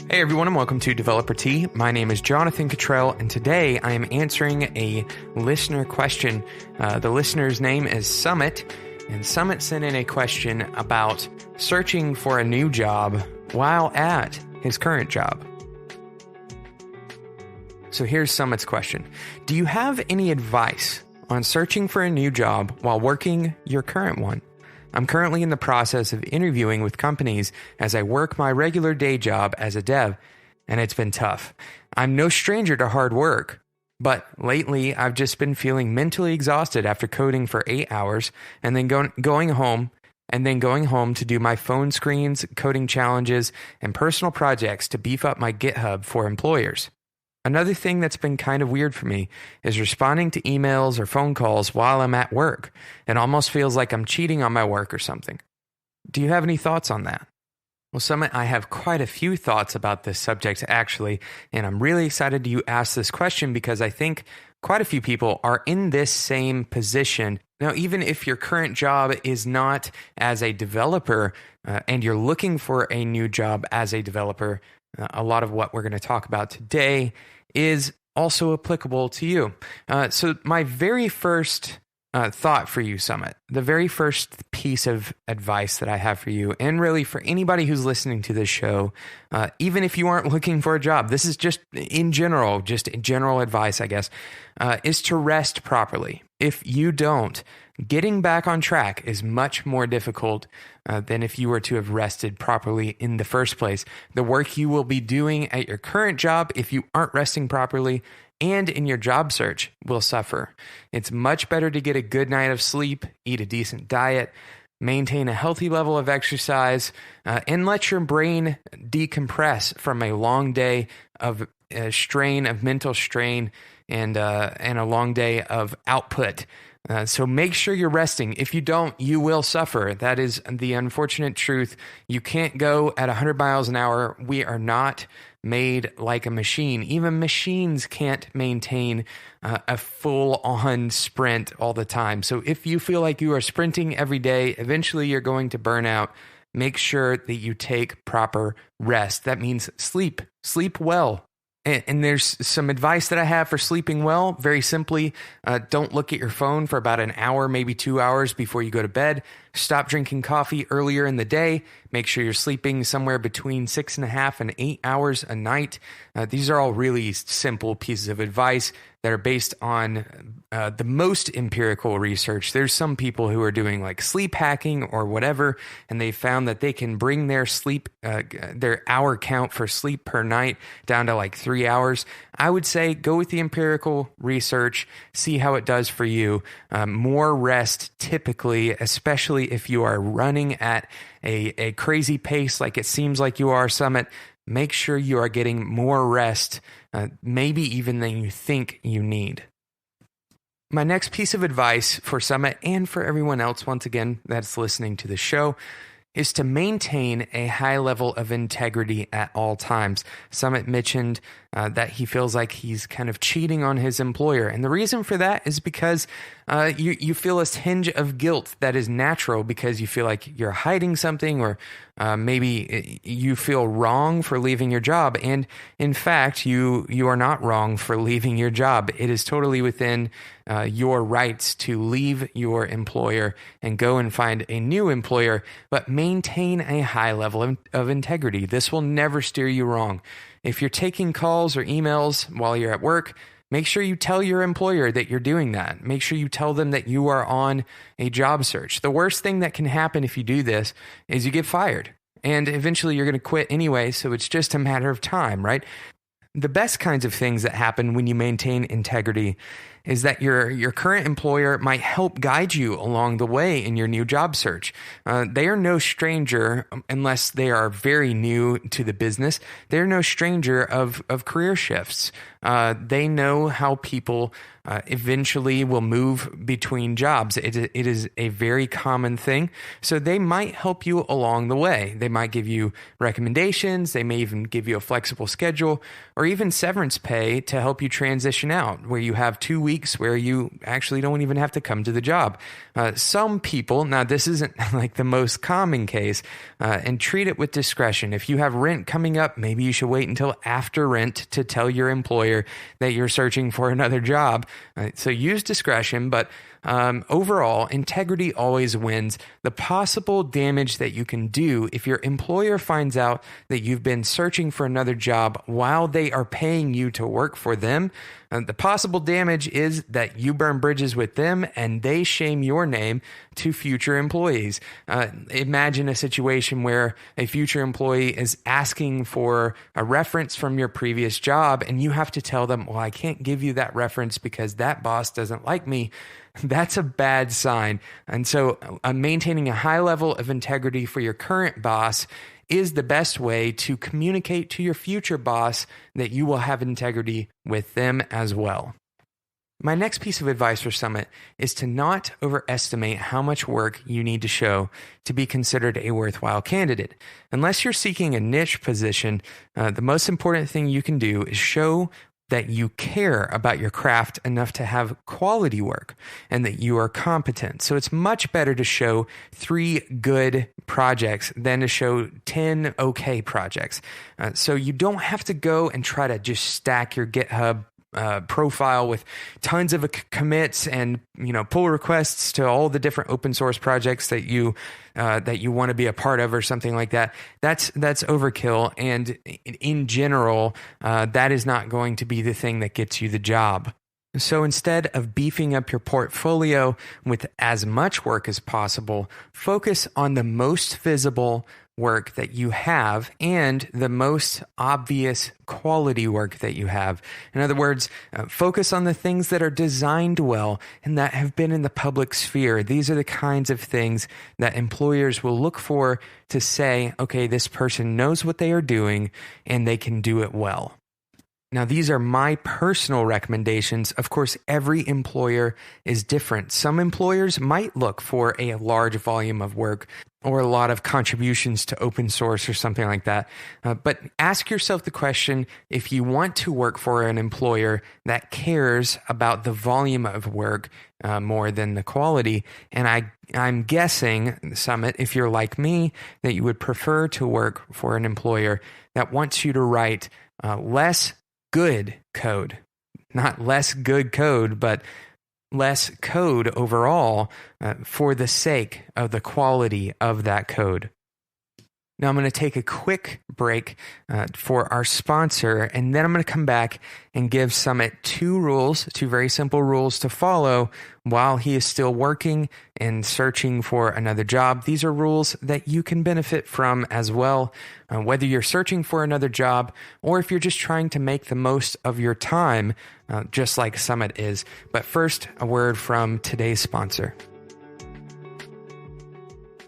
Hey everyone, and welcome to Developer Tea. My name is Jonathan Cottrell, and today I am answering a listener question. The listener's name is Summit, and Summit sent in a question about searching for a new job while at his current job. So here's Summit's question. Do you have any advice on searching for a new job while working your current one? I'm currently in the process of interviewing with companies as I work my regular day job as a dev, and it's been tough. I'm no stranger to hard work, but lately I've just been feeling mentally exhausted after coding for 8 hours and then going home to do my phone screens, coding challenges, and personal projects to beef up my GitHub for employers. Another thing that's been kind of weird for me is responding to emails or phone calls while I'm at work. It almost feels like I'm cheating on my work or something. Do you have any thoughts on that? Well, Summit, I have quite a few thoughts about this subject actually, and I'm really excited you asked this question because I think quite a few people are in this same position. Now, even if your current job is not as a developer and you're looking for a new job as a developer, a lot of what we're going to talk about today is also applicable to you. So my very first thought for you, Summit, the very first piece of advice that I have for you, and really for anybody who's listening to this show, even if you aren't looking for a job, this is just general advice, I guess, is to rest properly. If you don't, getting back on track is much more difficult than if you were to have rested properly in the first place. The work you will be doing at your current job, if you aren't resting properly, and in your job search will suffer. It's much better to get a good night of sleep, eat a decent diet, maintain a healthy level of exercise, and let your brain decompress from a long day of mental strain, and a long day of output. So make sure you're resting. If you don't, you will suffer. That is the unfortunate truth. You can't go at 100 miles an hour. We are not made like a machine. Even machines can't maintain a full-on sprint all the time. So if you feel like you are sprinting every day, eventually you're going to burn out. Make sure that you take proper rest. That means sleep. Sleep well. And there's some advice that I have for sleeping well. Very simply, don't look at your phone for about an hour, maybe 2 hours before you go to bed. Stop drinking coffee earlier in the day. Make sure you're sleeping somewhere between 6.5 and 8 hours a night. These are all really simple pieces of advice that are based on the most empirical research. There's some people who are doing like sleep hacking or whatever, and they found that they can bring their sleep, their hour count for sleep per night down to like 3 hours. I would say go with the empirical research, see how it does for you. More rest typically, especially if you are running at a crazy pace like it seems like you are, Summit. Make sure you are getting more rest, maybe even than you think you need. My next piece of advice for Summit and for everyone else, once again, that's listening to the show, is to maintain a high level of integrity at all times. Summit mentioned that he feels like he's kind of cheating on his employer. And the reason for that is because you feel a tinge of guilt that is natural because you feel like you're hiding something, or maybe you feel wrong for leaving your job. And in fact, you are not wrong for leaving your job. It is totally within your rights to leave your employer and go and find a new employer, but maintain a high level of integrity. This will never steer you wrong. If you're taking calls or emails while you're at work, make sure you tell your employer that you're doing that. Make sure you tell them that you are on a job search. The worst thing that can happen if you do this is you get fired. And eventually you're going to quit anyway, so it's just a matter of time, right? The best kinds of things that happen when you maintain integrity is that your current employer might help guide you along the way in your new job search. They are no stranger, unless they are very new to the business, they're no stranger of career shifts. They know how people eventually will move between jobs. It is a very common thing. So they might help you along the way. They might give you recommendations. They may even give you a flexible schedule or even severance pay to help you transition out, where you have 2 weeks weeks where you actually don't even have to come to the job. Some people, now this isn't like the most common case, and treat it with discretion. If you have rent coming up, maybe you should wait until after rent to tell your employer that you're searching for another job. So use discretion, but overall, integrity always wins. The possible damage that you can do if your employer finds out that you've been searching for another job while they are paying you to work for them, the possible damage is that you burn bridges with them and they shame your name to future employees. Imagine a situation where a future employee is asking for a reference from your previous job and you have to tell them, well, I can't give you that reference because that boss doesn't like me. That's a bad sign. And so maintaining a high level of integrity for your current boss is the best way to communicate to your future boss that you will have integrity with them as well. My next piece of advice for Summit is to not overestimate how much work you need to show to be considered a worthwhile candidate. Unless you're seeking a niche position, the most important thing you can do is show that you care about your craft enough to have quality work and that you are competent. So it's much better to show 3 good projects than to show 10 okay projects. So you don't have to go and try to just stack your GitHub profile with tons of commits and pull requests to all the different open source projects that you want to be a part of or something like that. That's overkill, and in general, that is not going to be the thing that gets you the job. So instead of beefing up your portfolio with as much work as possible, focus on the most visible work that you have and the most obvious quality work that you have. In other words, focus on the things that are designed well and that have been in the public sphere. These are the kinds of things that employers will look for to say, okay, this person knows what they are doing and they can do it well. Now, these are my personal recommendations. Of course, every employer is different. Some employers might look for a large volume of work or a lot of contributions to open source or something like that. But ask yourself the question, if you want to work for an employer that cares about the volume of work more than the quality, and I'm guessing, Summit, if you're like me, that you would prefer to work for an employer that wants you to write less good code, not less good code, but less code overall for the sake of the quality of that code. Now I'm going to take a quick break for our sponsor, and then I'm going to come back and give Summit 2 very simple rules to follow while he is still working and searching for another job. These are rules that you can benefit from as well, whether you're searching for another job or if you're just trying to make the most of your time, just like Summit is. But first, a word from today's sponsor.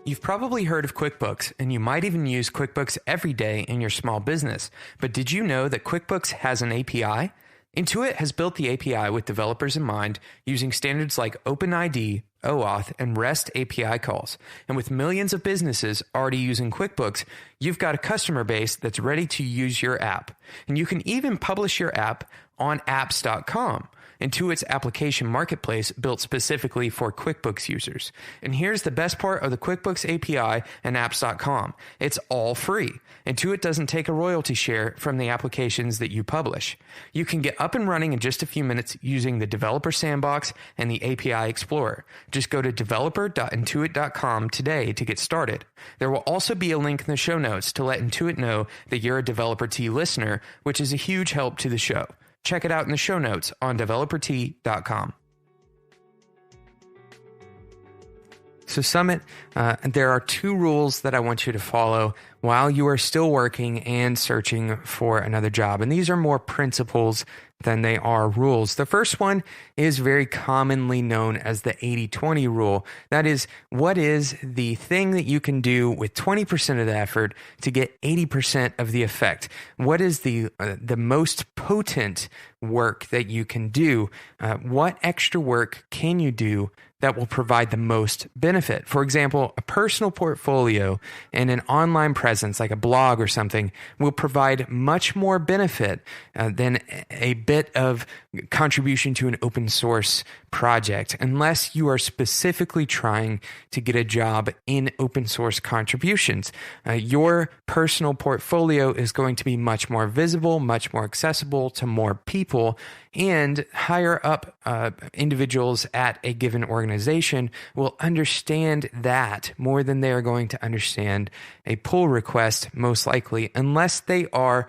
You've probably heard of QuickBooks, and you might even use QuickBooks every day in your small business. But did you know that QuickBooks has an API? Intuit has built the API with developers in mind, using standards like OpenID, OAuth, and REST API calls. And with millions of businesses already using QuickBooks, you've got a customer base that's ready to use your app. And you can even publish your app on apps.com. Intuit's application marketplace built specifically for QuickBooks users. And here's the best part of the QuickBooks API and apps.com. It's all free. Intuit doesn't take a royalty share from the applications that you publish. You can get up and running in just a few minutes using the Developer Sandbox and the API Explorer. Just go to developer.intuit.com today to get started. There will also be a link in the show notes to let Intuit know that you're a Developer Tea listener, which is a huge help to the show. Check it out in the show notes on developertea.com. So Summit, there are 2 rules that I want you to follow while you are still working and searching for another job. And these are more principles than they are rules. The first one is very commonly known as the 80-20 rule. That is, what is the thing that you can do with 20% of the effort to get 80% of the effect? What is the most potent work that you can do? What extra work can you do that will provide the most benefit. For example, a personal portfolio and an online presence like a blog or something will provide much more benefit than a bit of contribution to an open source project, unless you are specifically trying to get a job in open source contributions. Your personal portfolio is going to be much more visible, much more accessible to more people, and higher up individuals at a given organization will understand that more than they are going to understand a pull request, most likely, unless they are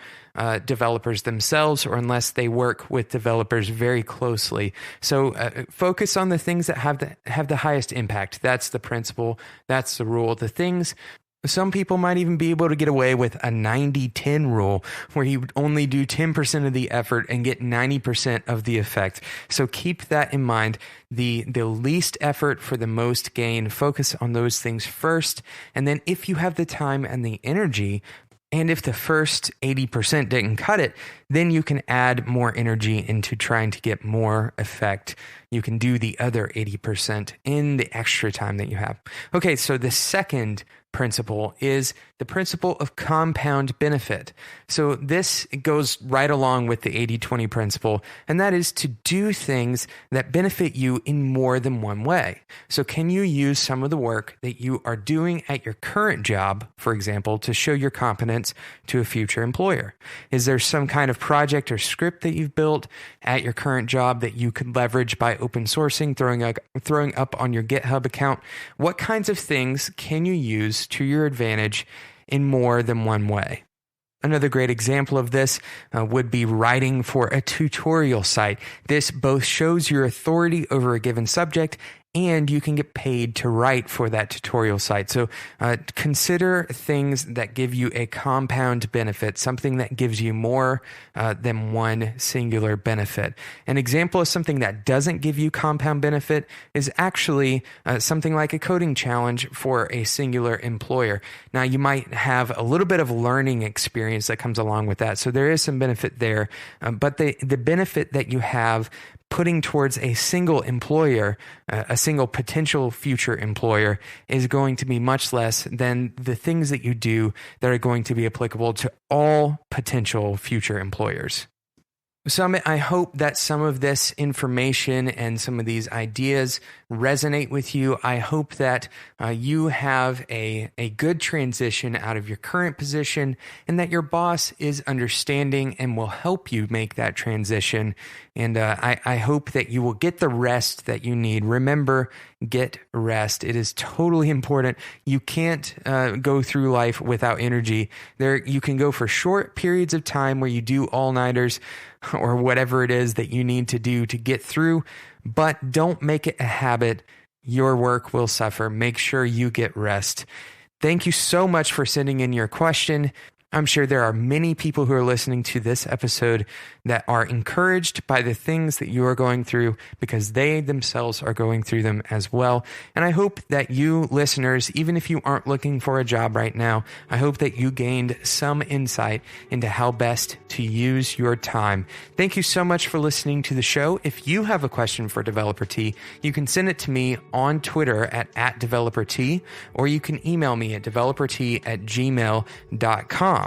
developers themselves or unless they work with developers very closely. So focus on the things that have the highest impact. That's the principle. That's the rule. The things. Some people might even be able to get away with a 90-10 rule where you only do 10% of the effort and get 90% of the effect. So keep that in mind. The least effort for the most gain. Focus on those things first. And then if you have the time and the energy, and if the first 80% didn't cut it, then you can add more energy into trying to get more effect. You can do the other 80% in the extra time that you have. Okay, so the second principle is the principle of compound benefit. So this goes right along with the 80-20 principle, and that is to do things that benefit you in more than one way. So can you use some of the work that you are doing at your current job, for example, to show your competence to a future employer? Is there some kind of project or script that you've built at your current job that you could leverage by open sourcing, throwing up on your GitHub account? What kinds of things can you use to your advantage in more than one way? Another great example of this would be writing for a tutorial site. This both shows your authority over a given subject and you can get paid to write for that tutorial site. So consider things that give you a compound benefit, something that gives you more than one singular benefit. An example of something that doesn't give you compound benefit is actually something like a coding challenge for a singular employer. Now, you might have a little bit of learning experience that comes along with that. So there is some benefit there, but the benefit that you have putting towards a single employer, a single potential future employer, is going to be much less than the things that you do that are going to be applicable to all potential future employers. So I hope that some of this information and some of these ideas resonate with you. I hope that you have a good transition out of your current position and that your boss is understanding and will help you make that transition. And I hope that you will get the rest that you need. Remember, get rest. It is totally important. You can't go through life without energy. You can go for short periods of time where you do all-nighters or whatever it is that you need to do to get through, but don't make it a habit. Your work will suffer. Make sure you get rest. Thank you so much for sending in your question. I'm sure there are many people who are listening to this episode that are encouraged by the things that you are going through because they themselves are going through them as well. And I hope that you listeners, even if you aren't looking for a job right now, I hope that you gained some insight into how best to use your time. Thank you so much for listening to the show. If you have a question for Developer T, you can send it to me on Twitter at @DeveloperT, or you can email me at developerT@gmail.com.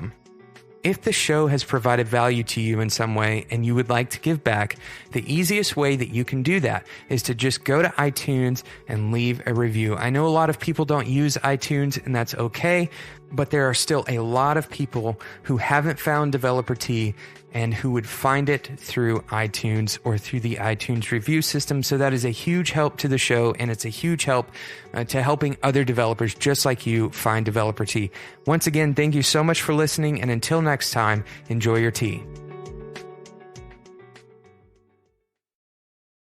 If the show has provided value to you in some way and you would like to give back, the easiest way that you can do that is to just go to iTunes and leave a review. I know a lot of people don't use iTunes, and that's okay, but there are still a lot of people who haven't found Developer T and who would find it through iTunes or through the iTunes review system. So that is a huge help to the show, and it's a huge help to helping other developers just like you find Developer T. Once again, thank you so much for listening, and until next time, enjoy your tea.